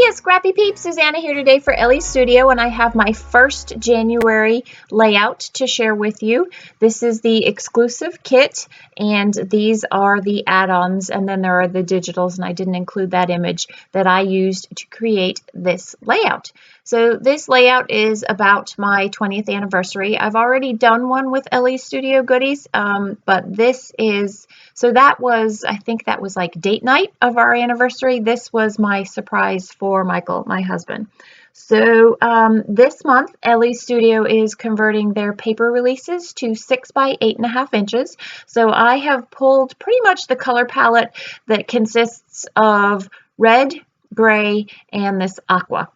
Hiya, Scrappy Peeps! Suzanna here today for Ellie's Studio, and I have my first January layout to share with you. This is the exclusive kit, and these are the add-ons, and then there are the digitals, and I didn't include that image that I used to create this layout. So this layout is about my 20th anniversary. I've already done one with Ellie's Studio Goodies, but this is, so that was, I think that was like date night of our anniversary. This was my surprise for Michael, my husband. So this month, Ellie's Studio is converting their paper releases to 6 by 8.5 inches. So I have pulled pretty much the color palette that consists of red, gray, and this aqua.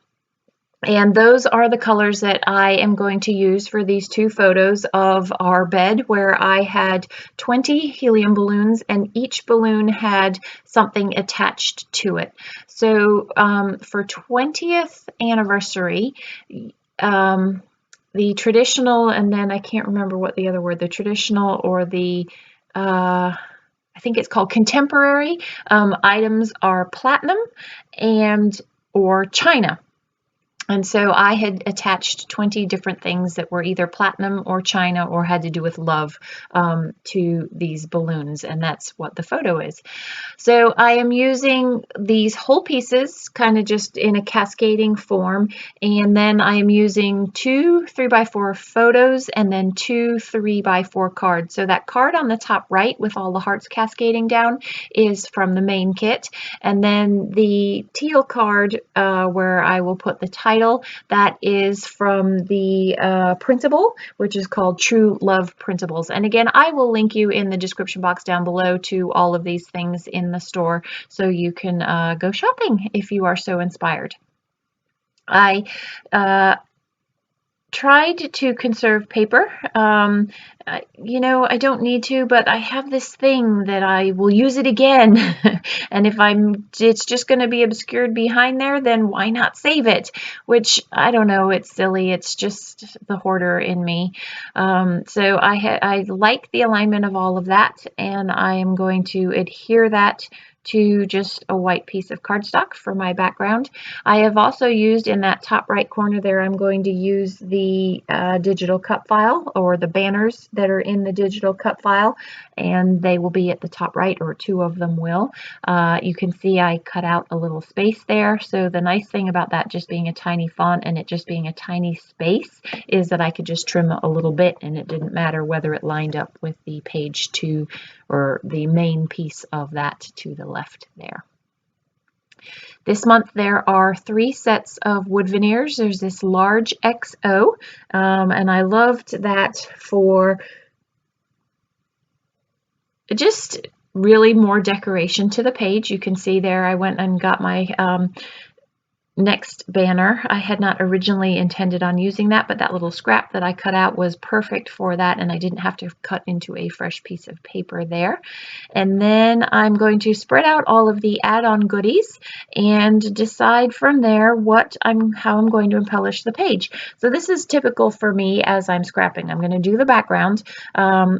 And those are the colors that I am going to use for these two photos of our bed, where I had 20 helium balloons and each balloon had something attached to it. So for 20th anniversary, the traditional, and then I can't remember what the other word, the traditional or the I think it's called contemporary items are platinum and or china. And so I had attached 20 different things that were either platinum or china or had to do with love to these balloons, and that's what the photo is. So I am using these whole pieces kind of just in a cascading form, and then I am using 2 3x4 photos and then 2 3x4 cards. So that card on the top right with all the hearts cascading down is from the main kit, and then the teal card where I will put the title, that is from the printable, which is called True Love Printables. And again, I will link you in the description box down below to all of these things in the store so you can go shopping if you are so inspired. I tried to conserve paper. You know, I don't need to, but I have this thing that I will use it again. And if it's just going to be obscured behind there, then why not save it? Which, I don't know, it's silly. It's just the hoarder in me. So I like the alignment of all of that, and I am going to adhere that to just a white piece of cardstock for my background. I have also used in that top right corner there, I'm going to use the digital cut file, or the banners that are in the digital cut file, and they will be at the top right, or 2 of them will. You can see I cut out a little space there. So the nice thing about that just being a tiny font and it just being a tiny space is that I could just trim a little bit, and it didn't matter whether it lined up with the page to, or the main piece of that to the left there. This month there are 3 sets of wood veneers. There's this large XO, and I loved that for just really more decoration to the page. You can see there I went and got my next banner. I had not originally intended on using that, but that little scrap that I cut out was perfect for that, and I didn't have to cut into a fresh piece of paper there. And then I'm going to spread out all of the add-on goodies and decide from there how I'm going to embellish the page. So this is typical for me as I'm scrapping. I'm going to do the background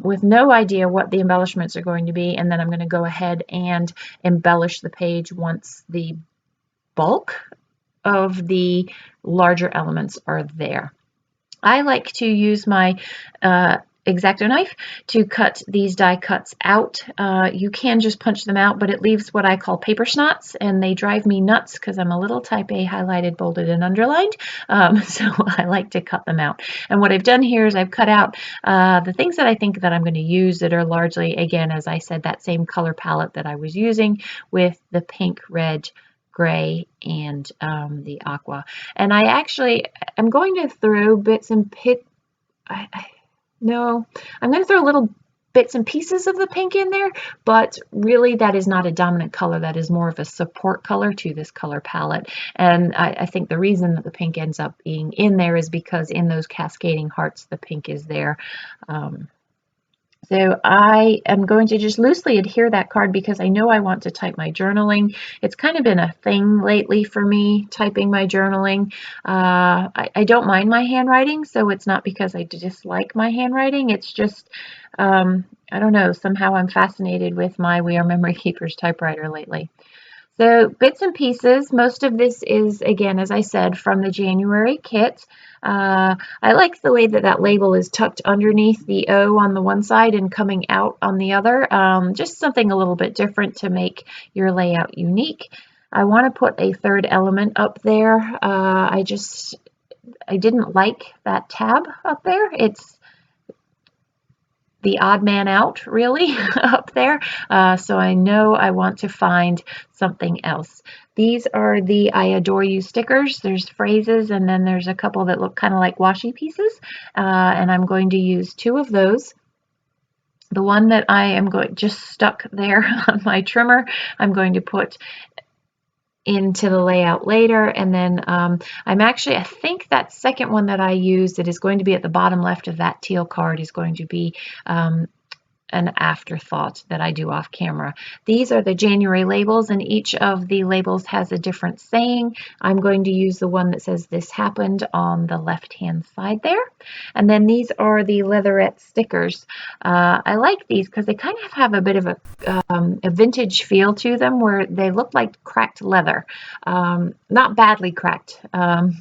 with no idea what the embellishments are going to be, and then I'm going to go ahead and embellish the page once the bulk of the larger elements are there. I like to use my X-Acto knife to cut these die cuts out. You can just punch them out, but it leaves what I call paper snots, and they drive me nuts because I'm a little type A, highlighted, bolded, and underlined. So I like to cut them out. And what I've done here is I've cut out the things that I think that I'm going to use that are largely, again, as I said, that same color palette that I was using with the pink, red, gray, and the aqua. And I'm going to throw bits and I'm going to throw little bits and pieces of the pink in there, but really that is not a dominant color. That is more of a support color to this color palette. And I think the reason that the pink ends up being in there is because in those cascading hearts, the pink is there. So I am going to just loosely adhere that card because I know I want to type my journaling. It's kind of been a thing lately for me, typing my journaling. I don't mind my handwriting, so it's not because I dislike my handwriting. It's just, I don't know, somehow I'm fascinated with my We Are Memory Keepers typewriter lately. So bits and pieces, most of this is, again, as I said, from the January kit. I like the way that that label is tucked underneath the O on the one side and coming out on the other. Just something a little bit different to make your layout unique. I want to put a third element up there. I didn't like that tab up there. It's the odd man out, really, up there. So I know I want to find something else. These are the I adore you stickers. There's phrases, and then there's a couple that look kind of like washi pieces. And I'm going to use 2 of those. The one that I am just stuck there on my trimmer, I'm going to put into the layout later, and then I think that second one that I used, that is going to be at the bottom left of that teal card, is going to be an afterthought that I do off camera. These are the January labels, and each of the labels has a different saying. I'm going to use the one that says "This happened" on the left-hand side there. And then these are the leatherette stickers. I like these because they kind of have a bit of a vintage feel to them, where they look like cracked leather. Not badly cracked,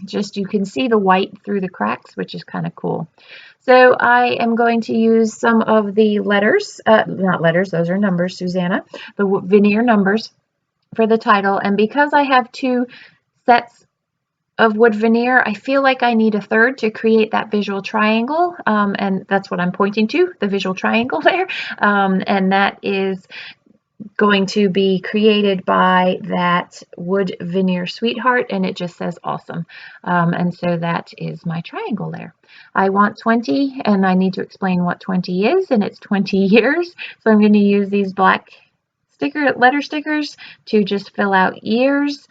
just you can see the white through the cracks, which is kind of cool. So I am going to use some of the letters, not letters, those are numbers, Suzanna, the veneer numbers for the title. And because I have 2 sets of wood veneer, I feel like I need a third to create that visual triangle. And that's what I'm pointing to, the visual triangle there. And that is going to be created by that wood veneer sweetheart, and it just says awesome. And so that is my triangle there. I want 20, and I need to explain what 20 is, and it's 20 years. So I'm going to use these black letter stickers to just fill out years.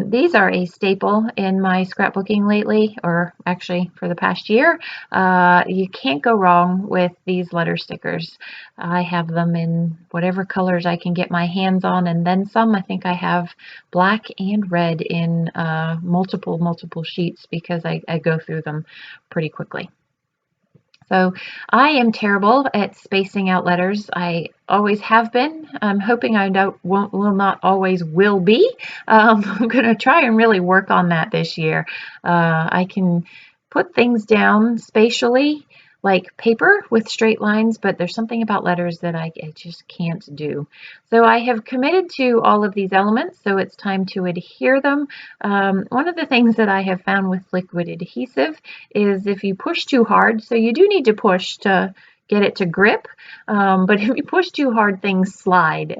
These are a staple in my scrapbooking lately, or actually for the past year. You can't go wrong with these letter stickers. I have them in whatever colors I can get my hands on, and then some. I think I have black and red in multiple sheets, because I go through them pretty quickly. So I am terrible at spacing out letters. I always have been. I'm hoping I will not always will be. I'm going to try and really work on that this year. I can put things down spatially, like paper with straight lines, but there's something about letters that I just can't do. So I have committed to all of these elements, so it's time to adhere them. One of the things that I have found with liquid adhesive is if you push too hard, so you do need to push to get it to grip, but if you push too hard, things slide,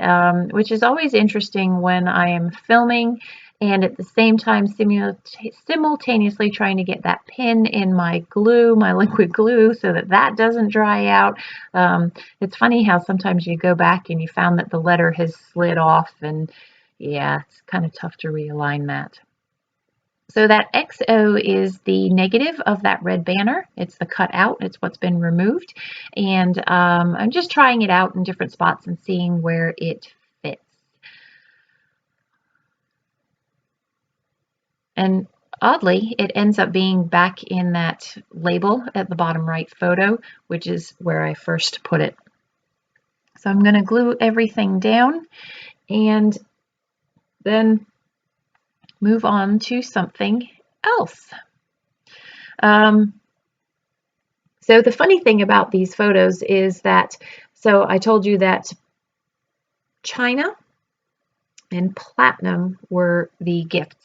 which is always interesting when I am filming and at the same time simultaneously trying to get that pin in my glue, my liquid glue, so that that doesn't dry out. It's funny how sometimes you go back and you found that the letter has slid off, and yeah, it's kind of tough to realign that. So that XO is the negative of that red banner. It's the cut out. It's what's been removed. And I'm just trying it out in different spots and seeing where it fits. And oddly, it ends up being back in that label at the bottom right photo, which is where I first put it. So I'm going to glue everything down and then move on to something else. So the funny thing about these photos is that, so I told you that China and platinum were the gifts.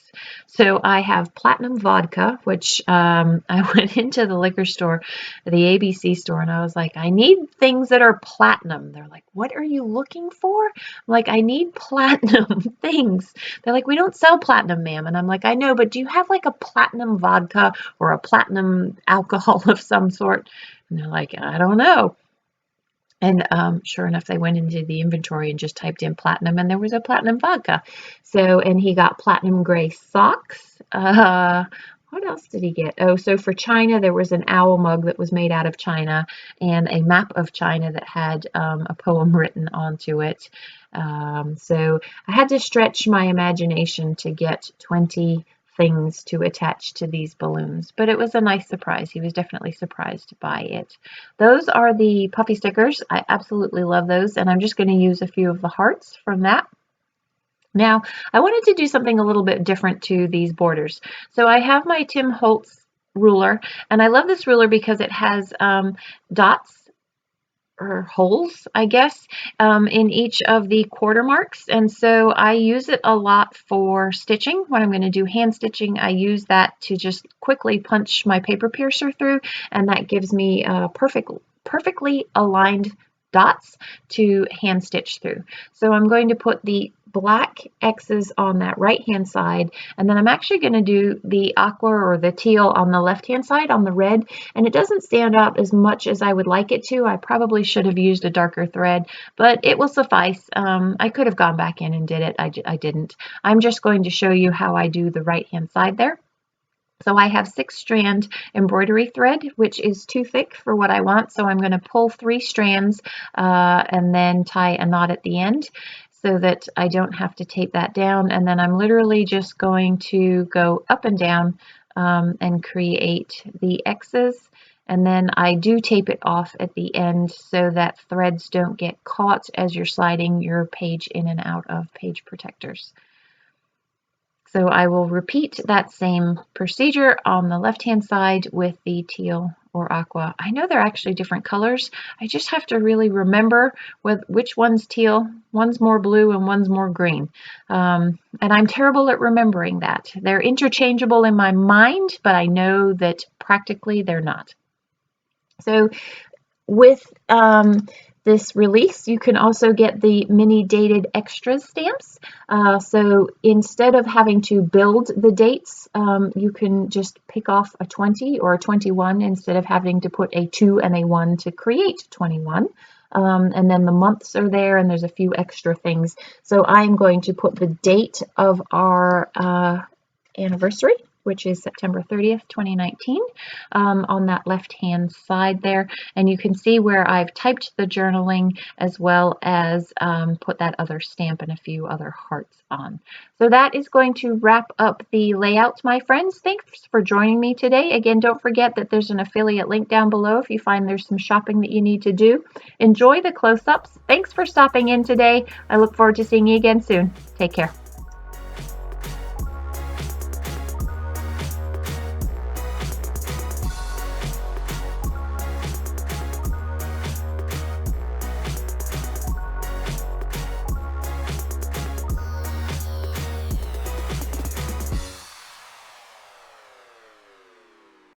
So I have platinum vodka, which I went into the liquor store, the ABC store, and I was like, I need things that are platinum. They're like, what are you looking for? I'm like, I need platinum things. They're like, we don't sell platinum, ma'am. And I'm like, I know, but do you have like a platinum vodka or a platinum alcohol of some sort? And they're like, I don't know. And sure enough, they went into the inventory and just typed in platinum, and there was a platinum vodka. So, and he got platinum gray socks. What else did he get? Oh, so for China, there was an owl mug that was made out of China and a map of China that had a poem written onto it. So I had to stretch my imagination to get 20 things to attach to these balloons, but it was a nice surprise. He was definitely surprised by it. Those are the puffy stickers. I absolutely love those, and I'm just going to use a few of the hearts from that. Now, I wanted to do something a little bit different to these borders. So I have my Tim Holtz ruler, and I love this ruler because it has dots or holes, I guess, in each of the quarter marks. And so I use it a lot for stitching. When I'm going to do hand stitching, I use that to just quickly punch my paper piercer through, and that gives me perfectly aligned dots to hand stitch through. So I'm going to put the black X's on that right hand side, and then I'm actually going to do the aqua or the teal on the left hand side on the red, and it doesn't stand out as much as I would like it to. I probably should have used a darker thread, but it will suffice. I could have gone back in and did it. I didn't. I'm just going to show you how I do the right hand side there. So I have 6-strand embroidery thread, which is too thick for what I want. So I'm going to pull 3 strands and then tie a knot at the end so that I don't have to tape that down. And then I'm literally just going to go up and down and create the X's. And then I do tape it off at the end so that threads don't get caught as you're sliding your page in and out of page protectors. So I will repeat that same procedure on the left-hand side with the teal or aqua. I know they're actually different colors. I just have to really remember which one's teal, one's more blue, and one's more green. And I'm terrible at remembering that. They're interchangeable in my mind, but I know that practically they're not. So with this release, you can also get the mini dated extras stamps. So instead of having to build the dates, you can just pick off a 20 or a 21 instead of having to put a 2 and a 1 to create 21. And then the months are there, and there's a few extra things. So I'm going to put the date of our anniversary, which is September 30th, 2019, on that left-hand side there. And you can see where I've typed the journaling as well as put that other stamp and a few other hearts on. So that is going to wrap up the layout, my friends. Thanks for joining me today. Again, don't forget that there's an affiliate link down below if you find there's some shopping that you need to do. Enjoy the close-ups. Thanks for stopping in today. I look forward to seeing you again soon. Take care.